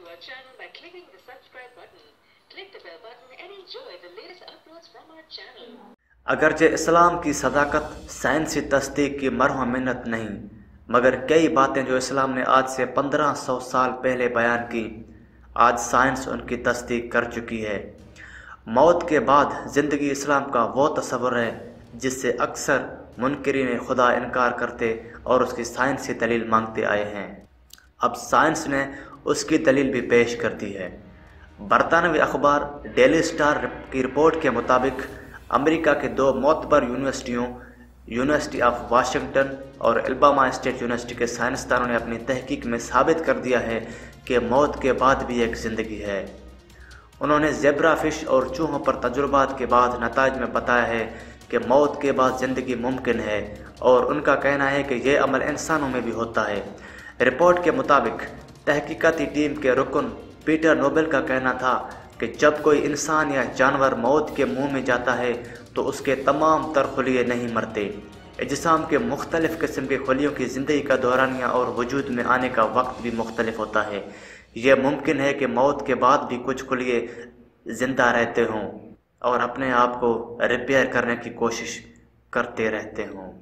to our channel by clicking the subscribe button. Click the bell button and enjoy the latest uploads from our channel. اگرچہ اسلام کی صداقت سائنسی تصدیق کی مرہون منت نہیں، مگر کئی باتیں جو اسلام نے آج سے 1500 سال پہلے بیان کی، آج سائنس ان کی تصدیق کر چکی ہے۔ موت کے بعد زندگی اسلام کا وہ تصور ہے جس سے اکثر منکرین خدا انکار کرتے اور اس کی سائنسی دلیل مانگتے آئے ہیں۔ اب سائنس نے اس کی دلیل بھی پیش کر دی ہے۔ برطانوی اخبار ڈیلی سٹار کی رپورٹ کے مطابق امریکہ کے دو معتبر یونیورسٹیوں یونیورسٹی آف واشنگٹن اور الاباما اسٹیٹ یونیورسٹی کے سائنسدانوں نے اپنی تحقیق میں ثابت کر دیا ہے کہ موت کے بعد بھی ایک زندگی ہے۔ انہوں نے زیبرا فش اور چوہوں پر تجربات کے بعد نتائج میں بتایا ہے کہ موت کے بعد زندگی ممکن ہے، اور ان کا کہنا ہے کہ یہ عمل انسانوں میں بھی ہوتا ہے۔ رپورٹ کے مطابق تحقیقاتی ٹیم کے رکن پیٹر نوبل کا کہنا تھا کہ جب کوئی انسان یا جانور موت کے منہ میں جاتا ہے تو اس کے تمام تر خلیے نہیں مرتے۔ اجسام کے مختلف قسم کے خلیوں کی زندگی کا دورانیہ اور وجود میں آنے کا وقت بھی مختلف ہوتا ہے۔ یہ ممکن ہے کہ موت کے بعد بھی کچھ خلیے زندہ رہتے ہوں اور اپنے آپ کو ریپیئر کرنے کی کوشش کرتے رہتے ہوں۔